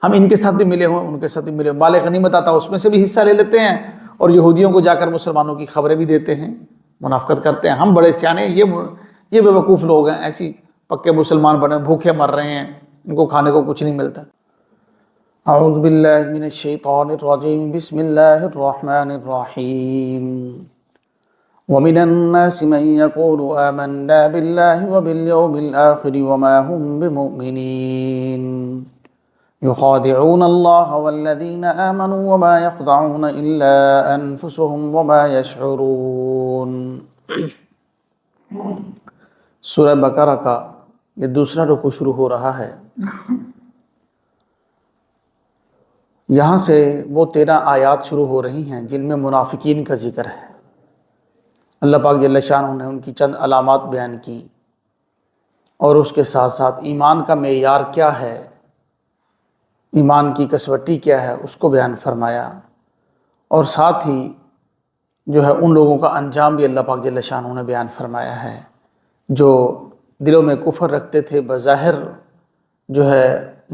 ہم ان کے ساتھ بھی ملے ہوئے، ان کے ساتھ بھی ملے، مال غنیمت آتا ہے اس میں سے بھی حصہ لے لیتے ہیں، اور یہودیوں کو جا کر مسلمانوں کی خبریں بھی دیتے ہیں، منافقت کرتے ہیں۔ ہم بڑے سیانے، یہ بے وقوف لوگ ہیں، ایسی پکے مسلمان بنے، بھوکے مر رہے ہیں، ان کو کھانے کو کچھ نہیں ملتا۔ اعوذ باللہ من الشیطان الرجیم، بسم اللہ الرحمن الرحیم۔ ومن الناس من يقول آمنا بالله وباليوم الآخر وما هم بمؤمنين يخادعون الله والذين آمنوا وما يخدعون إلا أنفسهم وما يشعرون۔ سورہ بقرہ کا یہ دوسرا رکوع شروع ہو رہا ہے۔ یہاں سے وہ 13 آیات شروع ہو رہی ہیں جن میں منافقین کا ذکر ہے۔ اللہ پاک جل شانہ نے ان کی چند علامات بیان کی، اور اس کے ساتھ ساتھ ایمان کا معیار کیا ہے، ایمان کی کسوٹی کیا ہے، اس کو بیان فرمایا، اور ساتھ ہی جو ہے ان لوگوں کا انجام بھی اللہ پاک جل شانہ نے بیان فرمایا ہے جو دلوں میں کفر رکھتے تھے، بظاہر جو ہے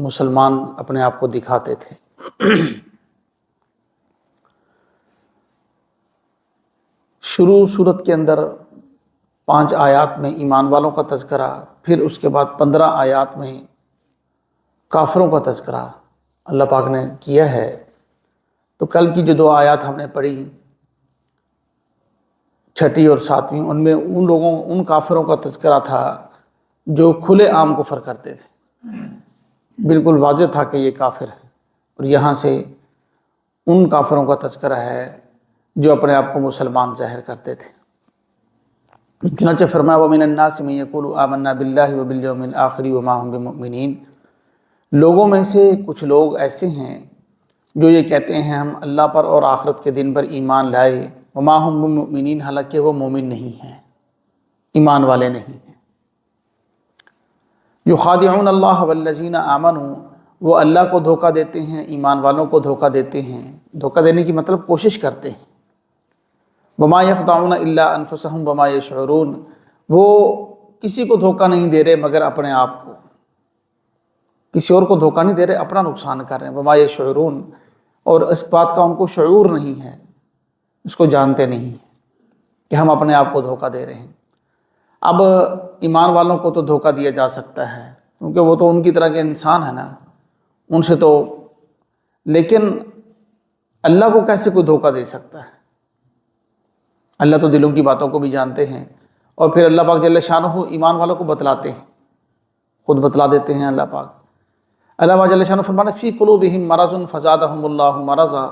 مسلمان اپنے آپ کو دکھاتے تھے۔ شروع صورت کے اندر 5 آیات میں ایمان والوں کا تذکرہ، پھر اس کے بعد 15 آیات میں کافروں کا تذکرہ اللہ پاک نے کیا ہے۔ تو کل کی جو 2 آیات ہم نے پڑھی، 6 اور 7، ان میں ان کافروں کا تذکرہ تھا جو کھلے عام کفر کرتے تھے، بالکل واضح تھا کہ یہ کافر ہے، اور یہاں سے ان کافروں کا تذکرہ ہے جو اپنے آپ کو مسلمان ظاہر کرتے تھے۔ چنانچہ فرمایا وَمِنَ النَّاسِ مَن يَقُولُ آمَنَّا بِاللَّهِ وَبِالْيَوْمِ الْآخِرِ وَمَا هُمْ بِمُؤْمِنِينَ۔ لوگوں میں سے کچھ لوگ ایسے ہیں جو یہ کہتے ہیں ہم اللہ پر اور آخرت کے دن پر ایمان لائے، وَمَا هُمْ بِمُؤْمِنِينَ، حالانکہ وہ مومن نہیں ہیں، ایمان والے نہیں ہیں۔ يُخَادِعُونَ اللَّهَ وَالَّذِينَ آمَنُوا، وہ اللہ کو دھوکہ دیتے ہیں، ایمان والوں کو دھوکہ دیتے ہیں۔ دھوکہ دینے کی مطلب کوشش کرتے ہیں۔ وما يخدعون الا انفسهم وما يشعرون، وہ کسی کو دھوکہ نہیں دے رہے مگر اپنے آپ کو، کسی اور کو دھوکہ نہیں دے رہے، اپنا نقصان کر رہے ہیں۔ وما يشعرون، اور اس بات کا ان کو شعور نہیں ہے، اس کو جانتے نہیں کہ ہم اپنے آپ کو دھوکہ دے رہے ہیں۔ اب ایمان والوں کو تو دھوکہ دیا جا سکتا ہے کیونکہ وہ تو ان کی طرح کے انسان ہے نا، ان سے تو، لیکن اللہ کو کیسے کوئی دھوکہ دے سکتا ہے؟ اللہ تو دلوں کی باتوں کو بھی جانتے ہیں، اور پھر اللہ پاک جل شانہ ایمان والوں کو بتلاتے ہیں، خود بتلا دیتے ہیں اللہ پاک۔ اللہ پاک جل شانہ فرمانا فی قلوبہم مرض فزادہم اللہ مرضا،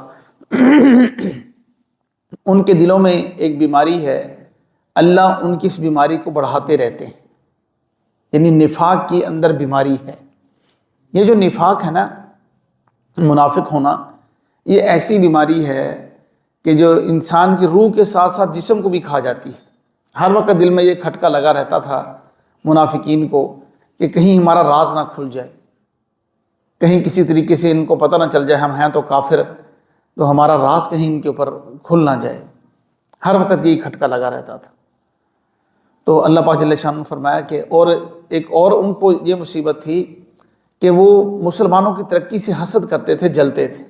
ان کے دلوں میں ایک بیماری ہے، اللہ ان کی اس بیماری کو بڑھاتے رہتے ہیں، یعنی نفاق کی اندر بیماری ہے۔ یہ جو نفاق ہے نا، منافق ہونا، یہ ایسی بیماری ہے کہ جو انسان کی روح کے ساتھ ساتھ جسم کو بھی کھا جاتی ہے۔ ہر وقت دل میں یہ کھٹکا لگا رہتا تھا منافقین کو کہ کہیں ہمارا راز نہ کھل جائے، کہیں کسی طریقے سے ان کو پتہ نہ چل جائے ہم ہیں تو کافر، تو ہمارا راز کہیں ان کے اوپر کھل نہ جائے، ہر وقت یہی کھٹکا لگا رہتا تھا۔ تو اللہ پاک جل شانہ نے فرمایا کہ اور ایک اور ان کو یہ مصیبت تھی کہ وہ مسلمانوں کی ترقی سے حسد کرتے تھے، جلتے تھے،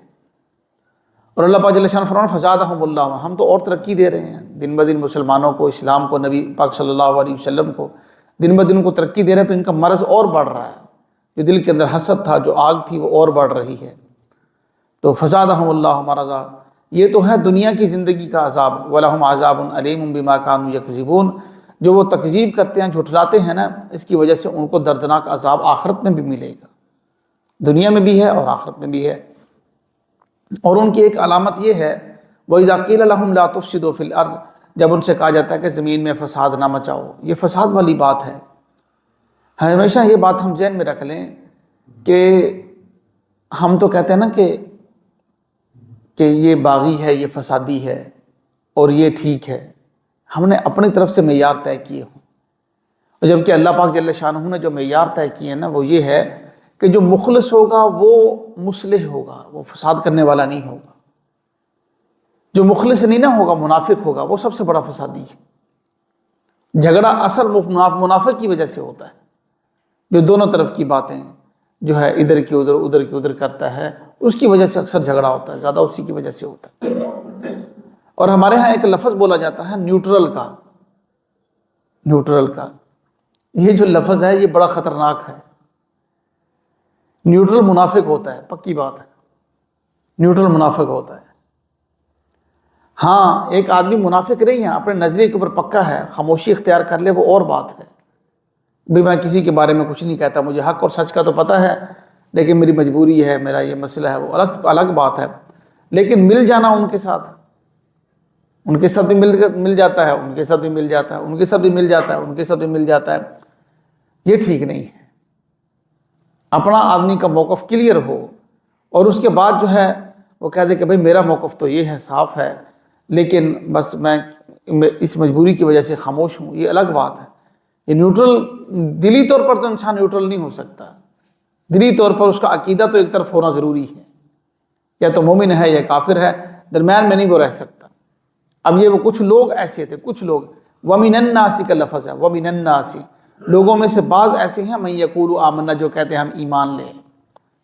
اور اللہ پاک جل شانہ فرمانا فزادہم اللہ، ہم تو اور ترقی دے رہے ہیں، دن بدن مسلمانوں کو، اسلام کو، نبی پاک صلی اللہ علیہ وسلم کو دن بدن کو ترقی دے رہے ہیں، تو ان کا مرض اور بڑھ رہا ہے، جو دل کے اندر حسد تھا، جو آگ تھی، وہ اور بڑھ رہی ہے۔ تو فزادہم اللہ مرضا، یہ تو ہے دنیا کی زندگی کا عذاب، وَلَهُمْ عَذَابٌ عَلِيمٌ بِمَا كَانُوا يَكْذِبُونَ، جو وہ تکذیب کرتے ہیں، جھٹلاتے ہیں نا، اس کی وجہ سے ان کو دردناک عذاب آخرت میں بھی ملے گا، دنیا میں بھی ہے اور آخرت میں بھی ہے۔ اور ان کی ایک علامت یہ ہے وَإِذَا قِيلَ لَهُمْ لَا تُفْسِدُوا فِي الْأَرْضِ، جب ان سے کہا جاتا ہے کہ زمین میں فساد نہ مچاؤ، یہ فساد والی بات ہے۔ ہمیشہ یہ بات ہم ذہن میں رکھ لیں کہ ہم تو کہتے ہیں نا کہ یہ باغی ہے، یہ فسادی ہے، اور یہ ٹھیک ہے، ہم نے اپنی طرف سے معیار طے کیے ہوں، اور جبکہ اللہ پاک جل شانہ نے جو معیار طے کیے ہیں نا، وہ یہ ہے کہ جو مخلص ہوگا وہ مصلح ہوگا، وہ فساد کرنے والا نہیں ہوگا۔ جو مخلص نہیں نہ ہوگا، منافق ہوگا، وہ سب سے بڑا فسادی ہے۔ جھگڑا اصل منافق کی وجہ سے ہوتا ہے، جو دونوں طرف کی باتیں جو ہے ادھر کی ادھر ادھر کی ادھر کرتا ہے، اس کی وجہ سے اکثر جھگڑا ہوتا ہے، زیادہ اسی کی وجہ سے ہوتا ہے۔ اور ہمارے ہاں ایک لفظ بولا جاتا ہے نیوٹرل کا، نیوٹرل کا، یہ جو لفظ ہے یہ بڑا خطرناک ہے۔ نیوٹرل منافق ہوتا ہے، پکی بات ہے، نیوٹرل منافق ہوتا ہے۔ ہاں ایک آدمی منافق نہیں ہے، اپنے نظریے کے اوپر پکا ہے، خاموشی اختیار کر لے وہ اور بات ہے، بھی میں کسی کے بارے میں کچھ نہیں کہتا، مجھے حق اور سچ کا تو پتہ ہے لیکن میری مجبوری ہے، میرا یہ مسئلہ ہے، وہ الگ بات ہے۔ لیکن مل جانا ان کے ساتھ بھی مل جاتا ہے، ان کے ساتھ بھی مل جاتا ہے، ان کے ساتھ بھی مل جاتا ہے، ان کے ساتھ بھی مل جاتا ہے، یہ ٹھیک نہیں ہے۔ اپنا آدمی کا موقف کلیئر ہو اور اس کے بعد جو ہے وہ کہہ دے کہ بھئی میرا موقف تو یہ ہے، صاف ہے، لیکن بس میں اس مجبوری کی وجہ سے خاموش ہوں، یہ الگ بات ہے۔ یہ نیوٹرل، دلی طور پر تو انسان نیوٹرل نہیں ہو سکتا، دلی طور پر اس کا عقیدہ تو ایک طرف ہونا ضروری ہے، یا تو مومن ہے یا کافر ہے، درمیان میں نہیں وہ رہ سکتا۔ اب یہ وہ کچھ لوگ ایسے تھے، کچھ لوگ، وَمِنَ النَّاسِ کا لفظ ہے، وَمِنَ النَّاسِ، لوگوں میں سے بعض ایسے ہیں مَن یقول آمنا، جو کہتے ہیں ہم ایمان لے،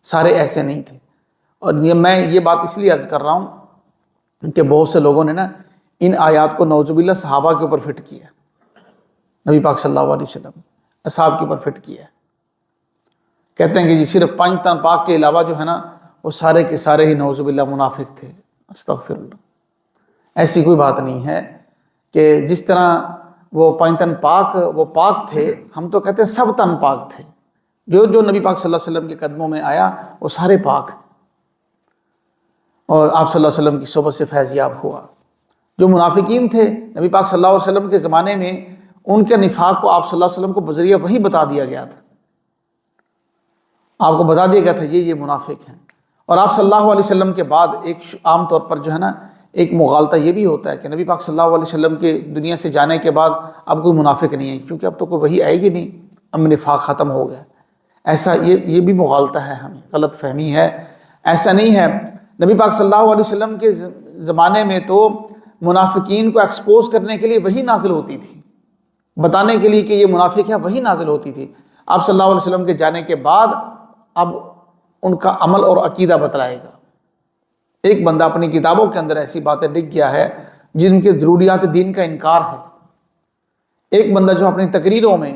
سارے ایسے نہیں تھے۔ اور میں یہ بات اس لیے عرض کر رہا ہوں کہ بہت سے لوگوں نے نا ان آیات کو نعوذ باللہ صحابہ کے اوپر فٹ کیا، نبی پاک صلی اللہ علیہ وسلم اصحاب کے اوپر فٹ کیا، کہتے ہیں کہ جی صرف 5 تن پاک کے علاوہ جو ہے نا وہ سارے کے سارے ہی نعوذ باللہ منافق تھے۔ استغفر اللہ، ایسی کوئی بات نہیں ہے کہ جس طرح وہ 5 تن پاک وہ پاک تھے، ہم تو کہتے ہیں سب تن پاک تھے، جو نبی پاک صلی اللہ علیہ وسلم کے قدموں میں آیا وہ سارے پاک، اور آپ صلی اللہ علیہ وسلم کی صحبت سے فیض یاب ہوا۔ جو منافقین تھے نبی پاک صلی اللہ علیہ وسلم کے زمانے میں، ان کے نفاق کو آپ صلی اللہ علیہ وسلم کو بذریعہ وحی بتا دیا گیا تھا، آپ کو بتا دیا گیا تھا یہ منافق ہیں۔ اور آپ صلی اللہ علیہ وسلم کے بعد ایک عام طور پر جو ہے نا ایک مغالطہ یہ بھی ہوتا ہے کہ نبی پاک صلی اللہ علیہ وسلم کے دنیا سے جانے کے بعد اب کوئی منافق نہیں ہے، کیونکہ اب تو کوئی وحی آئے گی نہیں، اب نفاق ختم ہو گیا۔ ایسا یہ بھی مغالطہ ہے، ہمیں غلط فہمی ہے، ایسا نہیں ہے۔ نبی پاک صلی اللہ علیہ وسلم کے زمانے میں تو منافقین کو ایکسپوز کرنے کے لیے وحی نازل ہوتی تھی، بتانے کے لیے کہ یہ منافق ہے، وحی نازل ہوتی تھی۔ آپ صلی اللہ علیہ وسلم کے جانے کے بعد اب ان کا عمل اور عقیدہ بتلائے گا۔ ایک بندہ اپنی کتابوں کے اندر ایسی باتیں لکھ گیا ہے جن کے ضروریات دین کا انکار ہے، ایک بندہ جو اپنی تقریروں میں،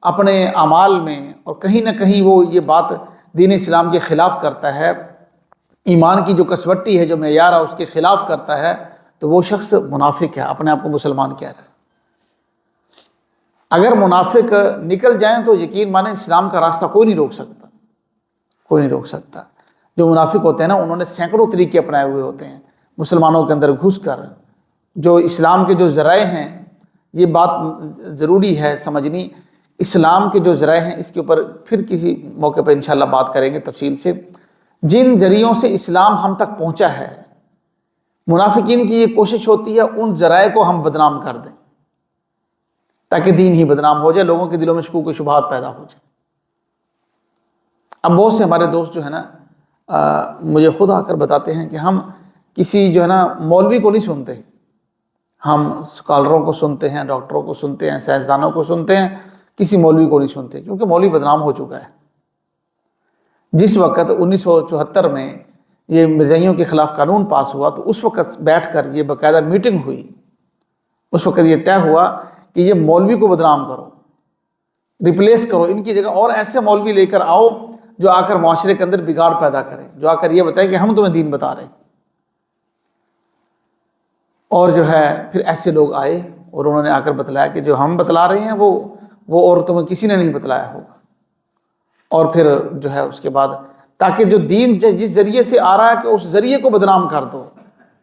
اپنے اعمال میں، اور کہیں نہ کہیں وہ یہ بات دین اسلام کے خلاف کرتا ہے، ایمان کی جو کسوٹی ہے، جو معیار ہے، اس کے خلاف کرتا ہے، تو وہ شخص منافق ہے، اپنے آپ کو مسلمان کہہ رہا ہے۔ اگر منافق نکل جائیں تو یقین مانیں اسلام کا راستہ کوئی نہیں روک سکتا، کوئی نہیں روک سکتا۔ جو منافق ہوتے ہیں نا، انہوں نے سینکڑوں طریقے اپنائے ہوئے ہوتے ہیں مسلمانوں کے اندر گھس کر۔ جو اسلام کے جو ذرائع ہیں، یہ بات ضروری ہے سمجھنی، اسلام کے جو ذرائع ہیں اس کے اوپر پھر کسی موقع پہ انشاءاللہ بات کریں گے تفصیل سے۔ جن ذریعوں سے اسلام ہم تک پہنچا ہے، منافقین کی یہ کوشش ہوتی ہے ان ذرائع کو ہم بدنام کر دیں تاکہ دین ہی بدنام ہو جائے، لوگوں کے دلوں میں شکوک و شبہات پیدا ہو جائے۔ اب بہت سے ہمارے دوست جو ہے نا مجھے خود آ کر بتاتے ہیں کہ ہم کسی جو ہے نا مولوی کو نہیں سنتے، ہم اسکالروں کو سنتے ہیں، ڈاکٹروں کو سنتے ہیں، سائنسدانوں کو سنتے ہیں، کسی مولوی کو نہیں سنتے، کیونکہ مولوی بدنام ہو چکا ہے۔ جس وقت 1974 میں یہ مرزائیوں کے خلاف قانون پاس ہوا تو اس وقت بیٹھ کر یہ باقاعدہ میٹنگ ہوئی، اس وقت یہ طے ہوا کہ یہ مولوی کو بدنام کرو، ریپلیس کرو، ان کی جگہ اور ایسے مولوی لے کر آؤ جو آ کر معاشرے کے اندر بگاڑ پیدا کریں، جو آ کر یہ بتائیں کہ ہم تمہیں دین بتا رہے ہیں۔ اور جو ہے پھر ایسے لوگ آئے اور انہوں نے آ کر بتلایا کہ جو ہم بتلا رہے ہیں وہ اور تمہیں کسی نے نہیں بتلایا ہوگا۔ اور پھر جو ہے اس کے بعد تاکہ جو دین جس ذریعے سے آ رہا ہے کہ اس ذریعے کو بدنام کر دو،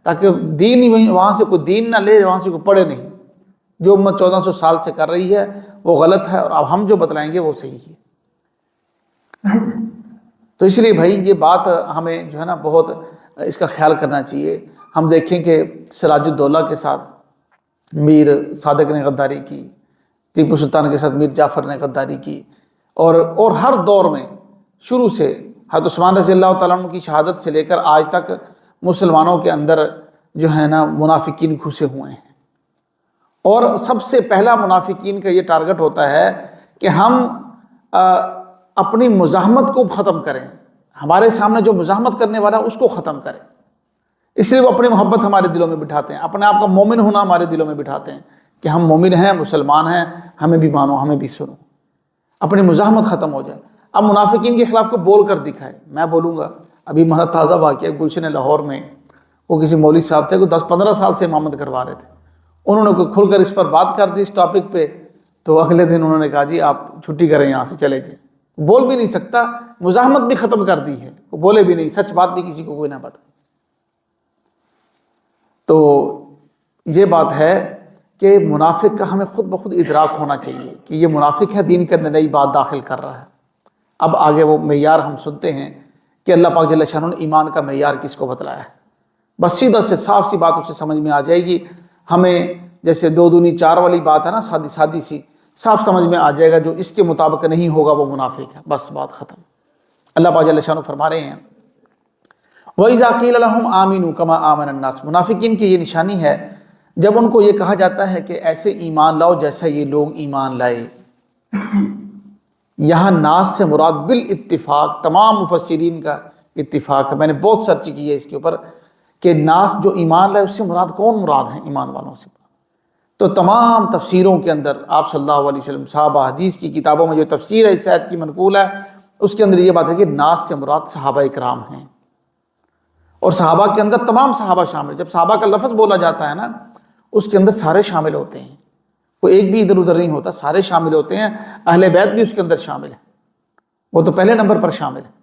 تاکہ دین ہی وہاں سے کوئی دین نہ لے، وہاں سے کوئی پڑھے نہیں۔ جو امت 1400 سال سے کر رہی ہے وہ غلط ہے، اور اب ہم جو بتلائیں گے وہ صحیح ہے۔ تو اس لیے بھائی یہ بات ہمیں جو ہے نا بہت اس کا خیال کرنا چاہیے۔ ہم دیکھیں کہ سراج الدولہ کے ساتھ میر صادق نے غداری کی، ٹیپو سلطان کے ساتھ میر جعفر نے غداری کی، اور ہر دور میں شروع سے حضرت عثمان رضی اللہ تعالیٰ عنہ کی شہادت سے لے کر آج تک مسلمانوں کے اندر جو ہے نا منافقین گھسے ہوئے ہیں۔ اور سب سے پہلا منافقین کا یہ ٹارگٹ ہوتا ہے کہ ہم اپنی مزاحمت کو ختم کریں، ہمارے سامنے جو مزاحمت کرنے والا اس کو ختم کریں، اس لیے وہ اپنی محبت ہمارے دلوں میں بٹھاتے ہیں، اپنے آپ کا مومن ہونا ہمارے دلوں میں بٹھاتے ہیں کہ ہم مومن ہیں، مسلمان ہیں، ہمیں بھی مانو، ہمیں بھی سنو، اپنی مزاحمت ختم ہو جائے۔ اب منافقین کے خلاف کو بول کر دکھائے، میں بولوں گا، ابھی ہمارا تازہ واقعہ گلشن لاہور میں، وہ کسی مولوی صاحب تھے، کوئی 10-15 سال سے امامت کروا رہے تھے، انہوں نے کوئی کھل کر اس پر بات کر دی اس ٹاپک پہ، تو اگلے دن انہوں نے کہا جی آپ چھٹی کریں، یہاں سے چلے جائیں، بول بھی نہیں سکتا، مزاحمت بھی ختم کر دی ہے، وہ بولے بھی نہیں، سچ بات بھی کسی کو کوئی نہ بتائے۔ تو یہ بات ہے کہ منافق کا ہمیں خود بخود ادراک ہونا چاہیے کہ یہ منافق ہے، دین کے اندر نئی بات داخل کر رہا ہے۔ اب آگے وہ معیار ہم سنتے ہیں کہ اللہ پاک جل شانہ نے ایمان کا معیار کس کو بتلایا ہے، بس سیدھا سے صاف سی بات اسے سمجھ میں آ جائے گی، ہمیں جیسے 2 دونی 4 والی بات ہے نا، سادی سی، صاف سمجھ میں آ جائے گا، جو اس کے مطابق نہیں ہوگا وہ منافق ہے، بس بات ختم۔ اللہ پاک جل شانہ فرما رہے ہیں وَإِذَا قِيلَ لَهُمْ آمِنُوا كَمَا آمَنَ النَّاسُ، منافقین کی یہ نشانی ہے جب ان کو یہ کہا جاتا ہے کہ ایسے ایمان لاؤ جیسا یہ لوگ ایمان لائے۔ یہاں ناس سے مراد بالاتفاق، تمام مفسرین کا اتفاق ہے، میں نے بہت سرچ کی ہے اس کے اوپر کہ ناس جو ایمان لائے اس سے مراد کون مراد ہیں، ایمان والوں سے۔ تو تمام تفسیروں کے اندر آپ صلی اللہ علیہ وسلم، صحابہ، حدیث کی کتابوں میں جو تفسیر ہے اس آیت کی منقول ہے، اس کے اندر یہ بات ہے کہ ناس سے مراد صحابہ اکرام ہیں، اور صحابہ کے اندر تمام صحابہ شامل۔ جب صحابہ کا لفظ بولا جاتا ہے نا، اس کے اندر سارے شامل ہوتے ہیں، کوئی ایک بھی ادھر ادھر نہیں ہوتا، سارے شامل ہوتے ہیں، اہل بیت بھی اس کے اندر شامل ہیں، وہ تو پہلے نمبر پر شامل ہے۔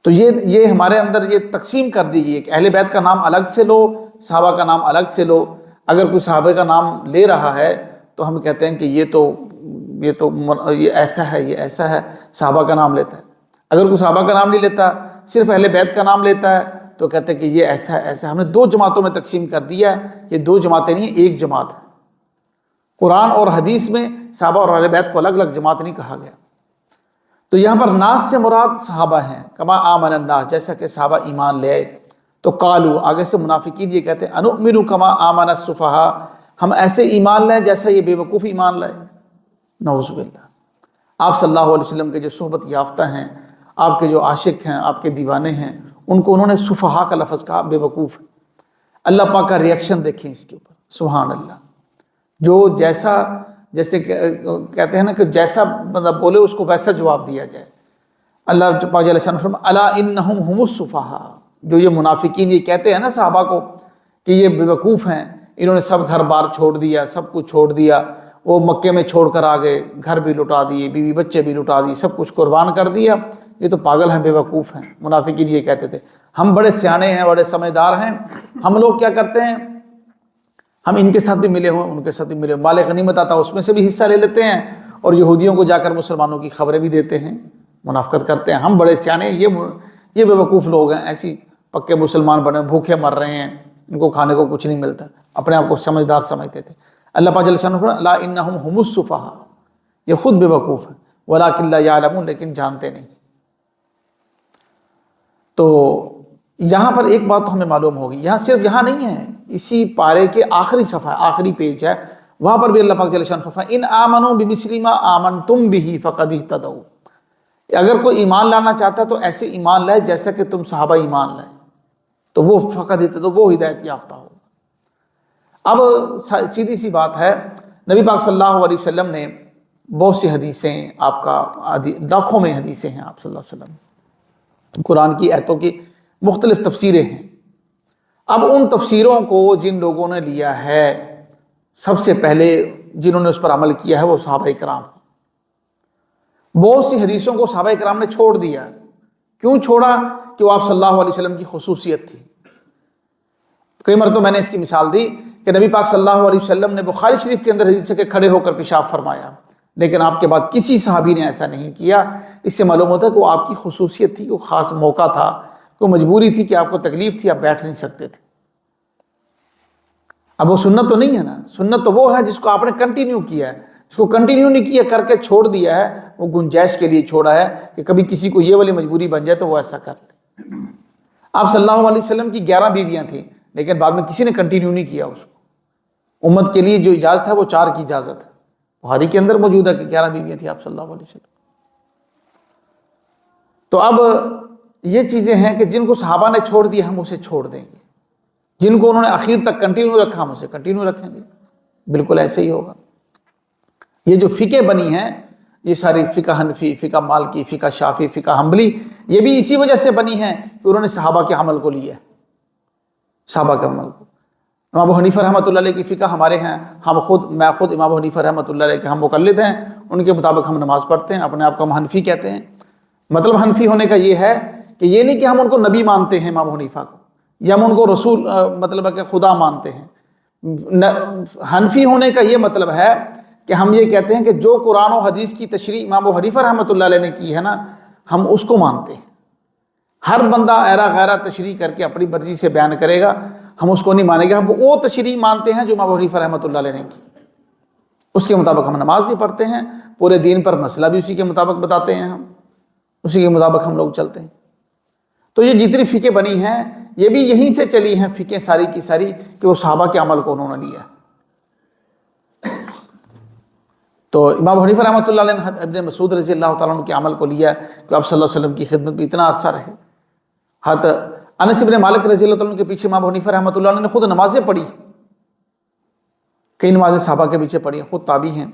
تو یہ ہمارے اندر یہ تقسیم کر دی گئی ہے کہ اہل بیت کا نام الگ سے لو، صحابہ کا نام الگ سے لو۔ اگر کوئی صحابہ کا نام لے رہا ہے تو ہم کہتے ہیں کہ یہ ایسا ہے، یہ ایسا ہے، صحابہ کا نام لیتا ہے۔ اگر کوئی صحابہ کا نام نہیں لیتا، صرف اہل بیت کا نام لیتا ہے، تو کہتے ہیں کہ یہ ایسا ہے، ایسا ہے۔ ہم نے 2 جماعتوں میں تقسیم کر دیا ہے، یہ 2 جماعتیں نہیں، ایک جماعت ہے۔ قرآن اور حدیث میں صحابہ اور اہل بیت کو الگ الگ جماعت نہیں کہا گیا۔ تو یہاں پر ناس سے مراد صحابہ ہیں، کما آمن الناس، جیسا کہ صحابہ ایمان لے آئے۔ تو قالو، آگے سے منافقین یہ کہتے ہیں، انؤمن کما آمن السفہاء، ہم ایسے ایمان لائیں جیسا یہ بے وقوف ایمان لائے۔ نعوذ باللہ۔ آپ صلی اللہ علیہ وسلم کے جو صحبت یافتہ ہیں، آپ کے جو عاشق ہیں، آپ کے دیوانے ہیں، ان کو انہوں نے سفہاء کا لفظ کہا، بے وقوف۔ اللہ پاک کا ریئیکشن دیکھیں اس کے اوپر، سبحان اللہ۔ جو جیسے کہتے ہیں نا کہ جیسا بندہ بولے اس کو ویسا جواب دیا جائے۔ اللہ پاک جل شانہ فرماتا الا انہم هم السفہاء، جو یہ منافقین یہ کہتے ہیں نا صحابہ کو کہ یہ بے وقوف ہیں، انہوں نے سب گھر بار چھوڑ دیا، سب کچھ چھوڑ دیا، وہ مکے میں چھوڑ کر آ گئے، گھر بھی لٹا دیے، بیوی بچے بھی لٹا دیے، سب کچھ قربان کر دیا، یہ تو پاگل ہیں، بے وقوف ہیں۔ منافقین یہ کہتے تھے، ہم بڑے سیانے ہیں، بڑے سمجھدار ہیں، ہم لوگ کیا کرتے ہیں، ہم ان کے ساتھ بھی ملے ہوئے، ان کے ساتھ بھی ملے ہوئے، مال غنیمت آتا اس میں سے بھی حصہ لے لیتے ہیں، اور یہودیوں کو جا کر مسلمانوں کی خبریں بھی دیتے ہیں، منافقت کرتے ہیں، ہم بڑے سیانے ہیں، یہ بے وقوف لوگ ہیں، ایسی پکے مسلمان بنے، بھوکے مر رہے ہیں، ان کو کھانے کو کچھ نہیں ملتا، اپنے آپ کو سمجھدار سمجھتے تھے۔ اللہ پاک جل شانہ فرماتا لا انہم هم السفہاء، یہ خود بے وقوف ہیں، ولکن لا یعلمون، لیکن جانتے نہیں۔ تو یہاں پر ایک بات تو ہمیں معلوم ہوگی، یہاں صرف یہاں نہیں ہے، اسی پارے کے آخری صفحہ، آخری پیج ہے، وہاں پر بھی اللہ پاک جل شانہ فرماتا ان آمنوا بمثل ما آمنتم به فقد اہتدوا، اگر کوئی ایمان لانا چاہتا ہے تو ایسے ایمان لائے جیسا کہ تم صحابہ ایمان لائے، تو وہ فقد اہتدوا، وہ ہدایت یافتہ ہو۔ اب سیدھی سی بات ہے، نبی پاک صلی اللہ علیہ وسلم نے بہت سی حدیثیں، آپ کا لاکھوں میں حدیثیں ہیں آپ صلی اللہ علیہ وسلم، قرآن کی آیتوں کی مختلف تفسیریں ہیں۔ اب ان تفسیروں کو جن لوگوں نے لیا ہے، سب سے پہلے جنہوں نے اس پر عمل کیا ہے وہ صحابہ کرام۔ بہت سی حدیثوں کو صحابہ کرام نے چھوڑ دیا، کیوں چھوڑا؟ کہ وہ آپ صلی اللہ علیہ وسلم کی خصوصیت تھی۔ کئی مرتبہ میں نے اس کی مثال دی کہ نبی پاک صلی اللہ علیہ وسلم نے بخاری شریف کے اندر حدیث ہے کہ کھڑے ہو کر پیشاب فرمایا، لیکن آپ کے بعد کسی صحابی نے ایسا نہیں کیا۔ اس سے معلوم ہوتا ہے کہ وہ آپ کی خصوصیت تھی، کوئی خاص موقع تھا، کوئی مجبوری تھی کہ آپ کو تکلیف تھی، آپ بیٹھ نہیں سکتے تھے۔ اب وہ سنت تو نہیں ہے نا، سنت تو وہ ہے جس کو آپ نے کنٹینیو کیا ہے، جس کو کنٹینیو نہیں کیا، کر کے چھوڑ دیا ہے، وہ گنجائش کے لیے چھوڑا ہے کہ کبھی کسی کو یہ والی مجبوری بن جائے تو وہ ایسا کر لے۔ آپ صلی اللہ علیہ وسلم کی 11 بیویاں تھیں، لیکن بعد میں کسی نے کنٹینیو نہیں کیا اس کو۔ امت کے لیے جو اجازت ہے وہ 4 کی اجازت ہے، بخاری کے اندر موجود ہے کہ 11 بیویاں تھیں آپ صلی اللہ علیہ وسلم۔ تو اب یہ چیزیں ہیں کہ جن کو صحابہ نے چھوڑ دیا ہم اسے چھوڑ دیں گے، جن کو انہوں نے آخر تک کنٹینیو رکھا ہم اسے کنٹینیو رکھیں گے، بالکل ایسے ہی ہوگا۔ یہ جو فقہ بنی ہیں یہ ساری فقہ حنفی، فقہ مالکی، فقہ شافعی، فقہ حنبلی، یہ بھی اسی وجہ سے بنی ہیں کہ انہوں نے صحابہ کے عمل کو لیا ہے، صحابہ کے عمل کو۔ امام ابو حنیفہ رحمۃ اللہ علیہ کی فقہ ہمارے ہیں، میں خود امام ابو حنیفہ رحمۃ اللہ علیہ کے ہم مقلد ہیں، ان کے مطابق ہم نماز پڑھتے ہیں، اپنے آپ کو ہم حنفی کہتے ہیں۔ مطلب حنفی ہونے کا یہ ہے کہ یہ نہیں کہ ہم ان کو نبی مانتے ہیں امام ابو حنیفہ کو، یا ہم ان کو رسول مطلب ہے کہ خدا مانتے ہیں۔ حنفی ہونے کا یہ مطلب ہے کہ ہم یہ کہتے ہیں کہ جو قرآن و حدیث کی تشریح امام ابو حنیفہ رحمۃ اللہ علیہ نے کی ہے نا، ہم اس کو مانتے ہیں۔ ہر بندہ ایرا غیرہ تشریح کر کے اپنی مرضی سے بیان کرے گا، ہم اس کو نہیں مانیں گے، ہم وہ تشریح مانتے ہیں جو امام ابو حنیفہ رحمۃ اللہ علیہ نے کی، اس کے مطابق ہم نماز بھی پڑھتے ہیں، پورے دین پر مسئلہ بھی اسی کے مطابق بتاتے ہیں، ہم اسی کے مطابق ہم لوگ چلتے ہیں۔ تو یہ جتنی فقہ بنی ہیں یہ بھی یہیں سے چلی ہیں، فقہ ساری کی ساری، کہ وہ صحابہ کے عمل کو انہوں نے لیا۔ تو امام حنیفہ رحمۃ اللہ علیہ نے ابن مسعود رضی اللہ تعالیٰ عنہ کے عمل کو لیا کہ آپ صلی اللہ علیہ وسلم کی خدمت میں اتنا عرصہ رہے۔ حضرت انس بن مالک رضی اللہ تعالیٰ عنہ کے پیچھے امام حنیفہ رحمۃ اللہ علیہ نے خود نمازیں پڑھی، کئی نمازیں صحابہ کے پیچھے پڑھی، خود تابعی ہیں۔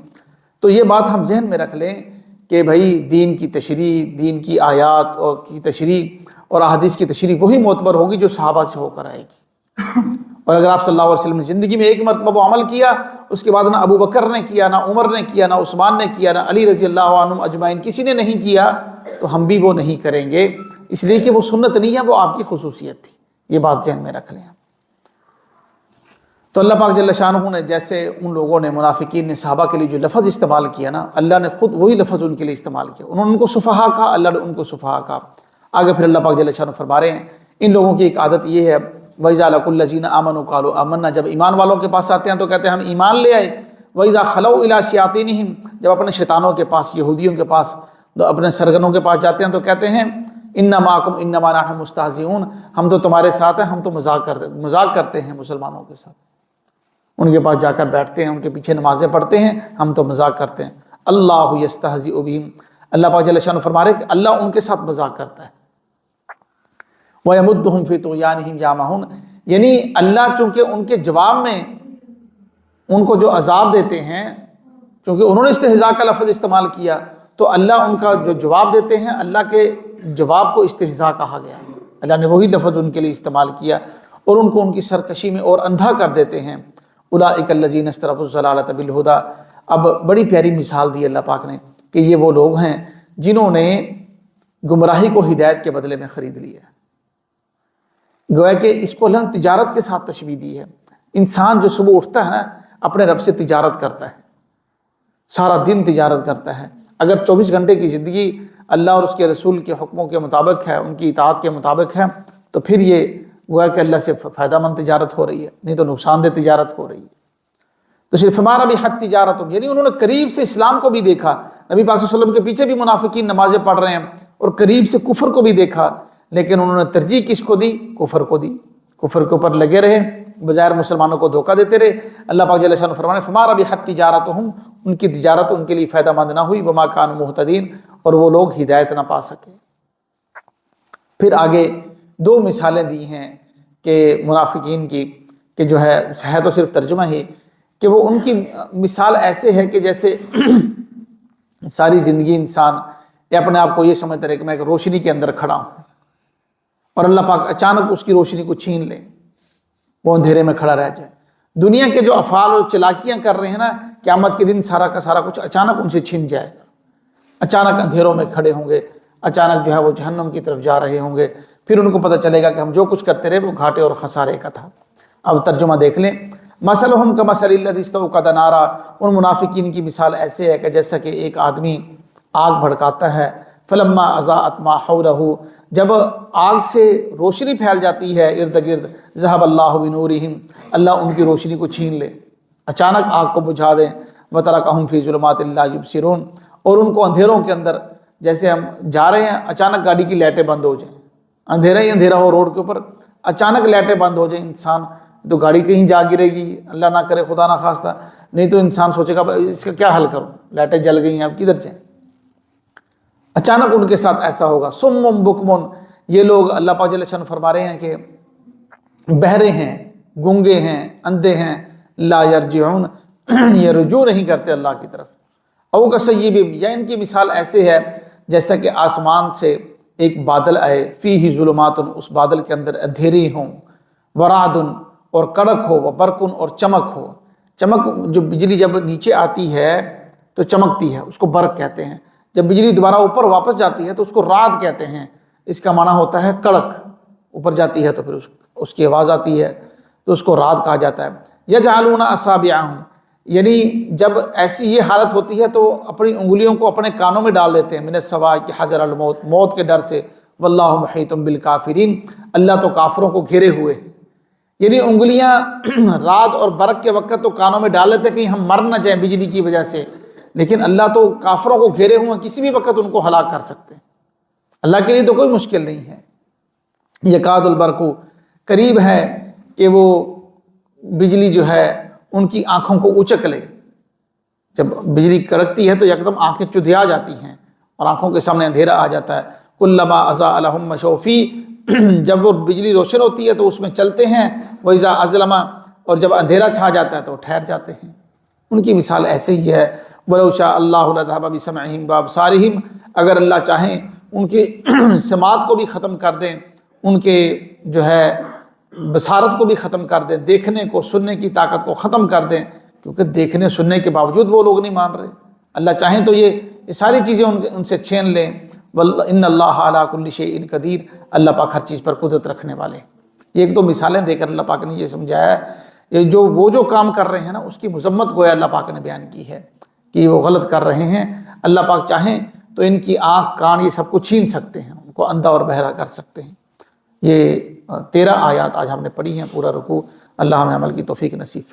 تو یہ بات ہم ذہن میں رکھ لیں کہ بھائی دین کی تشریح، دین کی آیات اور کی تشریح اور احادیث کی تشریح وہی معتبر ہوگی جو صحابہ سے ہو کر آئے گی۔ اور اگر آپ صلی اللہ علیہ وسلم نے زندگی میں ایک مرتبہ وہ عمل کیا، اس کے بعد نہ ابو بکر نے کیا، نہ عمر نے کیا، نہ عثمان نے کیا، نہ علی رضی اللہ عنہ اجمعین کسی نے نہیں کیا، تو ہم بھی وہ نہیں کریں گے، اس لیے کہ وہ سنت نہیں ہے، وہ آپ کی خصوصیت تھی۔ یہ بات ذہن میں رکھ لیں۔ تو اللہ پاک جل شانہ نے جیسے ان لوگوں نے، منافقین نے صحابہ کے لیے جو لفظ استعمال کیا نا، اللہ نے خود وہی لفظ ان کے لیے استعمال کیا، انہوں نے ان کو سفہا کہا، اللہ نے ان کو سفہا کہا۔ آگے پھر اللہ پاک جل شانہ فرما رہے ہیں ان لوگوں کی ایک عادت یہ ہے، وَإِذَا لَقُوا الَّذِينَ آمَنُوا قَالُوا آمَنَّا، جب ایمان والوں کے پاس آتے ہیں تو کہتے ہیں ہم ایمان لے آئے۔ وَإِذَا خَلَوْا إِلَىٰ شَيَاطِينِهِمْ، جب اپنے شیطانوں کے پاس، یہودیوں کے پاس، اپنے سرگنوں کے پاس جاتے ہیں تو کہتے ہیں اِنَّا مَعَكُمْ إِنَّمَا نَحْنُ مُسْتَهْزِئُونَ، ہم تو تمہارے ساتھ ہیں، ہم تو مذاق کرتے ہیں مسلمانوں کے ساتھ۔ ان کے پاس جا کر بیٹھتے ہیں، ان کے پیچھے نمازیں پڑھتے ہیں، ہم تو مذاق کرتے ہیں۔ اللہ یستہزئ بہم، اللہ پاک جل شانہ فرما رہے ہیں کہ اللہ ان کے ساتھ مذاق کرتا ہے۔ وَيَمُدُّهُمْ فِي طُغْيَانِهِمْ يَعْمَهُونَ، یعنی اللہ چونکہ ان کے جواب میں ان کو جو عذاب دیتے ہیں، چونکہ انہوں نے استہزاء کا لفظ استعمال کیا، تو اللہ ان کا جو جواب دیتے ہیں، اللہ کے جواب کو استہزاء کہا گیا، اللہ نے وہی لفظ ان کے لیے استعمال کیا اور ان کو ان کی سرکشی میں اور اندھا کر دیتے ہیں۔ اولئک الذین اشتروا الضلالۃ بالہدی، اب بڑی پیاری مثال دی اللہ پاک نے کہ یہ وہ لوگ ہیں جنہوں نے گمراہی کو ہدایت کے بدلے میں خرید لیا۔ گویا کہ اس کو اللہ نے تجارت کے ساتھ تشبیہ دی ہے۔ انسان جو صبح اٹھتا ہے نا، اپنے رب سے تجارت کرتا ہے، سارا دن تجارت کرتا ہے۔ اگر 24 گھنٹے کی زندگی اللہ اور اس کے رسول کے حکموں کے مطابق ہے، ان کی اطاعت کے مطابق ہے، تو پھر یہ گویا کہ اللہ سے فائدہ مند تجارت ہو رہی ہے، نہیں تو نقصان دہ تجارت ہو رہی ہے۔ تو صرف ہمارا بھی حق تجارت، یعنی انہوں نے قریب سے اسلام کو بھی دیکھا، نبی پاک صلی اللہ علیہ وسلم کے پیچھے بھی منافقین نمازیں پڑھ رہے ہیں، اور قریب سے کفر کو بھی دیکھا، لیکن انہوں نے ترجیح کس کو دی؟ کفر کو دی، کفر کے اوپر لگے رہے، بظاہر مسلمانوں کو دھوکہ دیتے رہے۔ اللہ پاک جل شانہ فرمانے فما ربحت تجارتہم، ان کی تجارت ان کے لیے فائدہ مند نہ ہوئی، وما کانوا مہتدین، اور وہ لوگ ہدایت نہ پا سکے۔ پھر آگے 2 مثالیں دی ہیں کہ منافقین کی، کہ جو ہے تو صرف ترجمہ ہی، کہ وہ ان کی مثال ایسے ہے کہ جیسے ساری زندگی انسان یا اپنے آپ کو یہ سمجھتا رہے کہ میں ایک روشنی کے اندر کھڑا ہوں، اور اللہ پاک اچانک اس کی روشنی کو چھین لے، وہ اندھیرے میں کھڑا رہ جائے۔ دنیا کے جو افعال اور چلاکیاں کر رہے ہیں نا، قیامت کے دن سارا کا سارا کچھ اچانک ان سے چھن جائے گا، اچانک اندھیروں میں کھڑے ہوں گے، اچانک جو ہے وہ جہنم کی طرف جا رہے ہوں گے، پھر ان کو پتہ چلے گا کہ ہم جو کچھ کرتے رہے وہ گھاٹے اور خسارے کا تھا۔ اب ترجمہ دیکھ لیں، مثلہم کمثل الذی استوقد نارا، ان منافقین کی مثال ایسے ہے کہ جیسا کہ ایک آدمی آگ بھڑکاتا ہے، فلما اضاءت ما حولہ، جب آگ سے روشنی پھیل جاتی ہے ارد گرد، ذہب اللہ بنورہم، اللہ ان کی روشنی کو چھین لے، اچانک آگ کو بجھا دیں، وترکہم فی ظلمات لا یبصرون، اور ان کو اندھیروں کے اندر، جیسے ہم جا رہے ہیں اچانک گاڑی کی لائٹیں بند ہو جائیں، اندھیرا ہی اندھیرا ہو روڈ کے اوپر، اچانک لائٹیں بند ہو جائیں، انسان تو گاڑی کہیں جا گرے گی، اللہ نہ کرے خدا نہ خواستہ، نہیں تو انسان سوچے گا اس کا کیا حل کروں، لائٹیں جل گئی ہیں اب کدھر جائیں۔ اچانک ان کے ساتھ ایسا ہوگا. سم بکمن، یہ لوگ اللہ پاک جل شان فرما رہے ہیں کہ بہرے ہیں، گونگے ہیں، اندھے ہیں. لا یرجعون، یہ رجوع نہیں کرتے اللہ کی طرف. او کصیب، یا ان کی مثال ایسے ہے جیسا کہ آسمان سے ایک بادل آئے، فیہ ظلمات، اس بادل کے اندر اندھیرے ہوں، ورعد، اور کڑک ہو، وبرق، اور چمک ہو. چمک، جو بجلی جب نیچے آتی ہے تو چمکتی ہے، اس کو برق کہتے ہیں. جب بجلی دوبارہ اوپر واپس جاتی ہے تو اس کو رعد کہتے ہیں. اس کا معنی ہوتا ہے کڑک، اوپر جاتی ہے تو پھر اس کی آواز آتی ہے تو اس کو رعد کہا جاتا ہے. یجعلون اصابعہم، یعنی جب ایسی یہ حالت ہوتی ہے تو اپنی انگلیوں کو اپنے کانوں میں ڈال دیتے ہیں، من الصواع، کہ حذر الموت، موت کے ڈر سے. واللہ محیط بالکافرین، اللہ تو کافروں کو گھیرے ہوئے ہیں. یعنی انگلیاں رات اور برق کے وقت تو کانوں میں ڈال لیتے کہ ہم مر نہ جائیں بجلی کی وجہ سے، لیکن اللہ تو کافروں کو گھیرے ہوئے ہیں، کسی بھی وقت ان کو ہلاک کر سکتے ہیں. اللہ کے لیے تو کوئی مشکل نہیں ہے. یکاد البرق، قریب ہے کہ وہ بجلی جو ہے ان کی آنکھوں کو اچک لے. جب بجلی کڑکتی ہے تو یکدم آنکھیں چدھیا جاتی ہیں اور آنکھوں کے سامنے اندھیرا آ جاتا ہے. کلما اضاء لهم مشوا فیہ، جب وہ بجلی روشن ہوتی ہے تو اس میں چلتے ہیں. وَإِذَا أَظْلَمَ، اور جب اندھیرا چھا جاتا ہے تو ٹھہر جاتے ہیں. ان کی مثال ایسے ہی ہے. وَلَوْ شَاءَ اللَّهُ لَذَهَبَ بِسَمْعِهِمْ وَأَبْصَارِهِمْ، اگر اللہ چاہیں ان کی سماعت کو بھی ختم کر دیں، ان کے جو ہے بصارت کو بھی ختم کر دیں، دیکھنے کو، سننے کی طاقت کو ختم کر دیں، کیونکہ دیکھنے سننے کے باوجود وہ لوگ نہیں مان رہے. اللہ چاہیں تو یہ ساری چیزیں ان سے چھین لیں. ان اللہ علی کل شیء قدیر، اللہ پاک ہر چیز پر قدرت رکھنے والے. یہ ایک دو مثالیں دے کر اللہ پاک نے یہ سمجھایا ہے، یہ وہ جو کام کر رہے ہیں نا اس کی مذمت گویا اللہ پاک نے بیان کی ہے کہ وہ غلط کر رہے ہیں. اللہ پاک چاہیں تو ان کی آنکھ، کان، یہ سب کو چھین سکتے ہیں، ان کو اندھا اور بہرا کر سکتے ہیں. یہ 13 آیات آج ہم نے پڑھی ہیں، پورا رکوع. اللہ ہمیں عمل کی توفیق نصیب فرمائے.